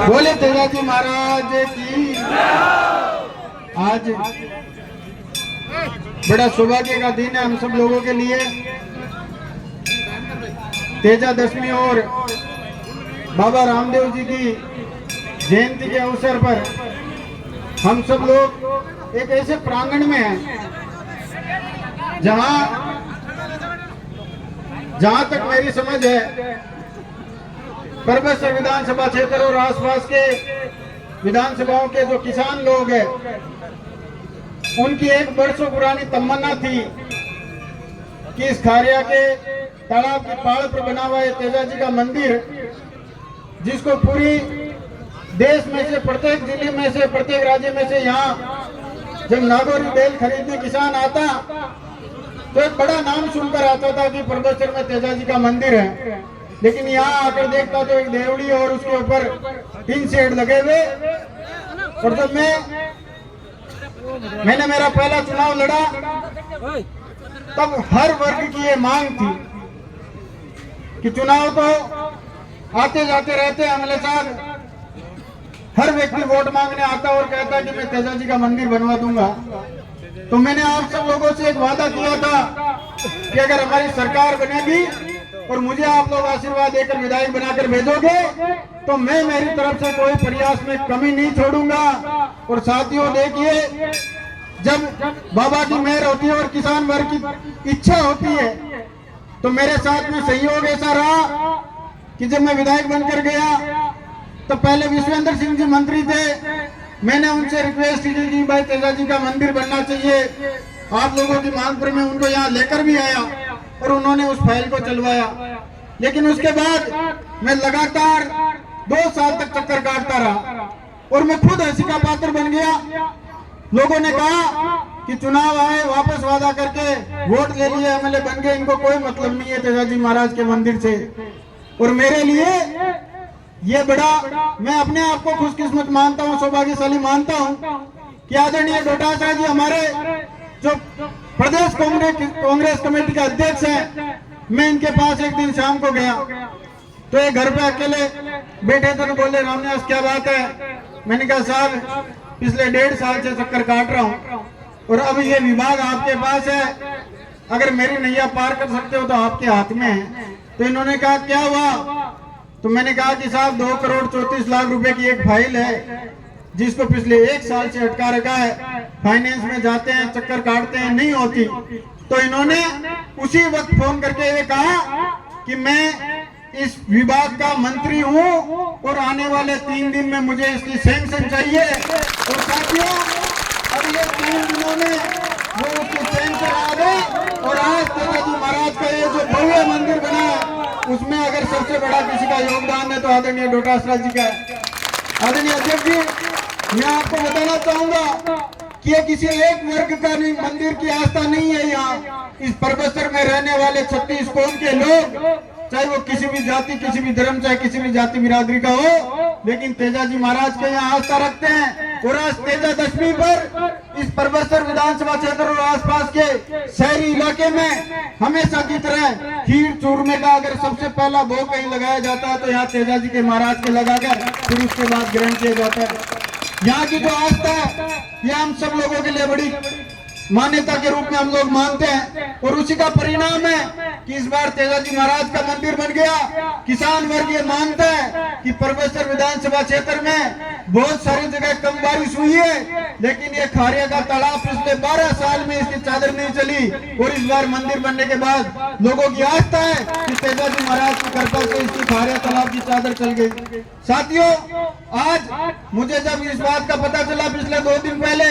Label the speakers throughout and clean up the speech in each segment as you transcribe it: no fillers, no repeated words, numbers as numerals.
Speaker 1: बोले तेजाजी महाराज की। आज बड़ा सौभाग्य का दिन है हम सब लोगों के लिए। तेजा दशमी और बाबा रामदेव जी की जयंती के अवसर पर हम सब लोग एक ऐसे प्रांगण में हैं जहां तक मेरी समझ है परबतसर विधानसभा क्षेत्र और आसपास के विधानसभाओं के जो किसान लोग हैं उनकी एक बरसों पुरानी तमन्ना थी कि इस खारिया के तालाब के पहाड़ पर बना हुआ है तेजा जी का मंदिर, जिसको पूरी देश में से प्रत्येक जिले में से प्रत्येक राज्य में से यहाँ जब नागौरी बैल खरीदने किसान आता तो एक बड़ा नाम सुनकर आता था कि परबतसर में तेजा जी का मंदिर है, लेकिन यहाँ आकर देखता तो एक देवड़ी और उसके ऊपर 3 शेड लगे हुए। और जब मैंने मेरा पहला चुनाव लड़ा तब हर वर्ग की ये मांग थी कि चुनाव तो आते जाते रहते हैं, अगले साल हर व्यक्ति वोट मांगने आता और कहता कि मैं तेजा जी का मंदिर बनवा दूंगा। तो मैंने आप सब लोगों से एक वादा किया था कि अगर हमारी सरकार बनेगी और मुझे आप लोग आशीर्वाद देकर विधायक बनाकर भेजोगे तो मैं मेरी तरफ से कोई प्रयास में कमी नहीं छोड़ूंगा। और साथियों देखिए, जब बाबा की मेहर होती है और किसान वर्ग की इच्छा होती है तो मेरे साथ में सहयोग ऐसा रहा कि जब मैं विधायक बनकर गया तो पहले विश्वेंद्र सिंह जी मंत्री थे, मैंने उनसे रिक्वेस्ट की कि भाई तेजा जी का मंदिर बनना चाहिए, आप लोगों की मांग पर मैं उनको यहाँ लेकर भी आया और उन्होंने उस फाइल को चलवाया। लेकिन उसके बाद मैं लगातार 2 साल तक चक्कर काटता रहा और मैं खुद हंसी का पात्र बन गया। लोगों ने कहा कि चुनाव आए वापस वादा करके वोट ले लिए, एमएलए बन गए, इनको कोई मतलब नहीं है तेजा जी महाराज के मंदिर से। और मेरे लिए ये बड़ा, मैं अपने आप को खुशकिस्मत मानता हूँ, सौभाग्यशाली मानता हूँ कि आदरणीय डोटासरा जी हमारे जो प्रदेश कांग्रेस कमेटी के अध्यक्ष हैं, मैं इनके पास एक दिन शाम को गया तो ये घर पे अकेले बैठे थे तो बोले रामनिवास क्या बात है। मैंने कहा साहब पिछले 1.5 साल से चक्कर काट रहा हूँ और अब ये विभाग आपके पास है, अगर मेरी नैया पार कर सकते हो तो आपके हाथ में है। तो इन्होंने कहा क्या हुआ? तो मैंने कहा कि साहब 2 करोड़ 34 लाख रुपए की एक फाइल है जिसको पिछले 1 साल से अटका रखा है, फाइनेंस में जाते हैं चक्कर काटते हैं नहीं होती। तो इन्होंने उसी वक्त फोन करके ये कहा कि मैं इस विभाग का मंत्री हूं और आने वाले 3 दिन में मुझे इसकी सैंक्शन चाहिए। और साथियों अब ये 3 दिनों में वो उसकी सैंक्शन आ गई और आज तेजा जी महाराज का ये जो भव्य मंदिर बना है उसमें अगर सबसे बड़ा किसी का योगदान है तो आदरणीय डोटासरा जी का है। आदरणीय अध्यक्ष जी, मैं आपको बताना चाहूंगा कि ये किसी एक वर्ग का नहीं, मंदिर की आस्था नहीं है। यहाँ इस परबतसर में रहने वाले 36 कौम के लोग, चाहे वो किसी भी जाति किसी भी धर्म चाहे किसी भी जाति बिरादरी का हो, लेकिन तेजा जी महाराज के यहाँ आस्था रखते हैं। और आज तेजा दशमी पर इस परबतसर विधानसभा क्षेत्र और आसपास के शहरी इलाके में हमेशा की तरह खीर चूरमे का अगर सबसे पहला भोग कहीं लगाया जाता है तो यहाँ तेजा जी के महाराज के लगाकर फिर उसके बाद ग्रहण किया जाता है। यहाँ की जो आस्था है ये हम सब लोगों के लिए बड़ी मान्यता के रूप में हम लोग मानते हैं और उसी का परिणाम है कि इस बार तेजा जी महाराज का मंदिर बन गया। किसान वर्ग ये मानता है कि परबतसर विधानसभा क्षेत्र में बहुत सारी जगह कम बारिश हुई है, लेकिन ये खारिया का तालाब पिछले 12 साल में इसकी चादर नहीं चली और इस बार मंदिर बनने के बाद लोगों की आस्था है कि तेजा जी महाराज की कृपा से इसकी खारिया तालाब की चादर चल गई। साथियों, आज मुझे जब इस बात का पता चला पिछले 2 दिन पहले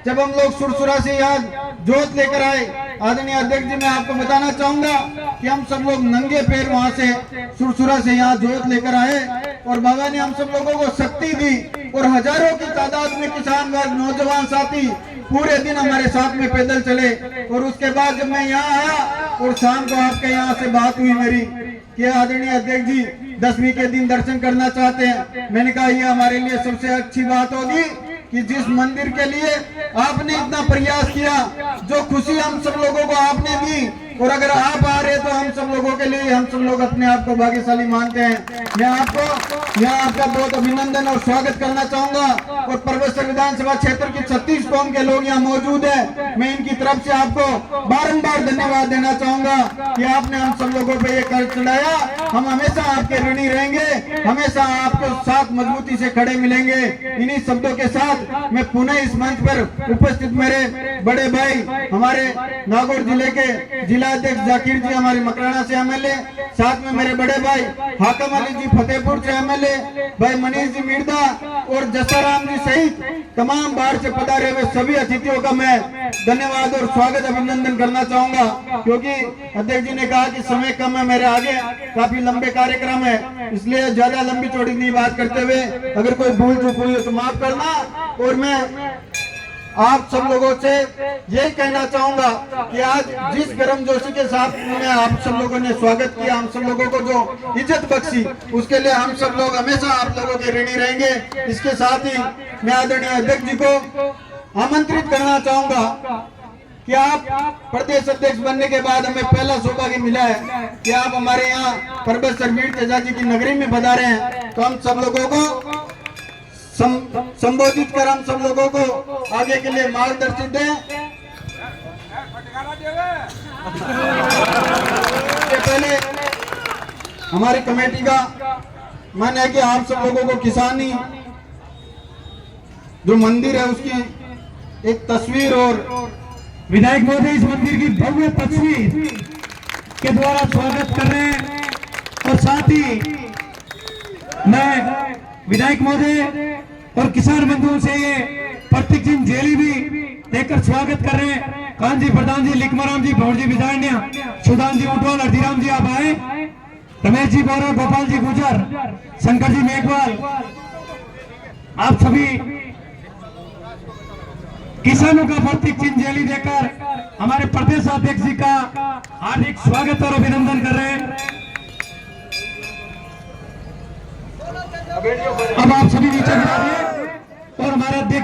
Speaker 1: जब हम लोग सुरसुरा से यहाँ जोत लेकर आए, आदरणीय अध्यक्ष जी मैं आपको बताना चाहूंगा कि हम सब लोग नंगे पैर वहां से सुरसुरा से यहाँ जोत लेकर आए और बाबा ने हम सब लोगों को शक्ति दी और हजारों की तादाद में किसान वर्ग नौजवान साथी पूरे दिन हमारे साथ में पैदल चले। और उसके बाद जब मैं यहाँ आया और शाम को आपके यहाँ से बात हुई मेरी कि आदरणीय अध्यक्ष जी दशमी के दिन दर्शन करना चाहते हैं, मैंने कहा ये हमारे लिए सबसे अच्छी बात होगी कि जिस मंदिर के लिए आपने इतना प्रयास किया, जो खुशी हम सब लोगों को आपने दी और अगर आप आ रहे तो हम सब लोगों के लिए, हम सब लोग अपने आप को भाग्यशाली मानते हैं। मैं आपका बहुत अभिनंदन और स्वागत करना चाहूंगा। और परबतसर विधानसभा क्षेत्र की 36 कौम के लोग यहाँ मौजूद है, मैं इनकी तरफ से आपको बारंबार धन्यवाद देना चाहूंगा कि आपने हम सब लोगों पे ये कर्ज चढ़ाया। हम हमेशा आपके ऋणी रहेंगे, हमेशा आपके साथ मजबूती से खड़े मिलेंगे। इन्हीं शब्दों के साथ मैं पुनः इस मंच पर उपस्थित मेरे बड़े भाई, हमारे नागौर जिले के जिला अध्यक्ष जाकिर जी, हमारे मकराना से एमएलए, साथ में मेरे बड़े भाई हाकम अली जी फतेहपुर से एमएलए, भाई मनीष जी मिर्दा और जसाराम जी सहित तमाम बाहर से पधारे हुए सभी अतिथियों का मैं धन्यवाद और स्वागत अभिनंदन करना चाहूंगा। क्योंकि अध्यक्ष जी ने कहा कि समय कम है, मेरे आगे काफी लंबे कार्यक्रम है, इसलिए ज्यादा लंबी चौड़ी नहीं बात करते हुए अगर कोई भूल चूक हुई हो तो माफ करना। और मैं आप सब लोगों से यही कहना चाहूंगा कि आज जिस गर्मजोशी के साथ में आप सब लोगों ने स्वागत किया, हम सब लोगों को जो इज्जत बख्शी, उसके लिए हम सब लोग हमेशा आप लोगों के ऋणी रहेंगे। इसके साथ ही मैं आदरणीय अध्यक्ष जी को आमंत्रित करना चाहूंगा कि आप प्रदेश अध्यक्ष बनने के बाद हमें पहला सौभाग्य मिला है कि आप हमारे यहाँ परबतसर वीर तेजा जी की नगरी में पधारे हैं। तो हम सब लोगों को संबोधित कर हम सब लोगों को आगे के लिए मार्गदर्शन दें। इससे पहले हमारी कमेटी का मन है कि आप सब लोगों को किसानी जो मंदिर है उसकी एक तस्वीर और
Speaker 2: विधायक महोदय इस मंदिर की भव्य तस्वीर के द्वारा स्वागत कर रहे हैं। और साथ ही मैं विधायक महोदय और किसान बंधुओं से ये प्रतीक चिन्ह जेली भी देकर स्वागत कर रहे हैं। कांजी प्रधान जी, लिखमाराम जी, भौर जी बिजारनिया, सुदान जी उटवाल, हरदीराम जी आप आए, रमेश जी बोरा, गोपाल जी गुजर, शंकर जी मेघवाल, आप सभी किसानों का प्रतीक चिन्ह जेली देकर हमारे प्रदेश अध्यक्ष जी का हार्दिक स्वागत और अभिनंदन कर रहे हैं। अब आप सभी नीचे गिरा दिए और हमारे अध्यक्ष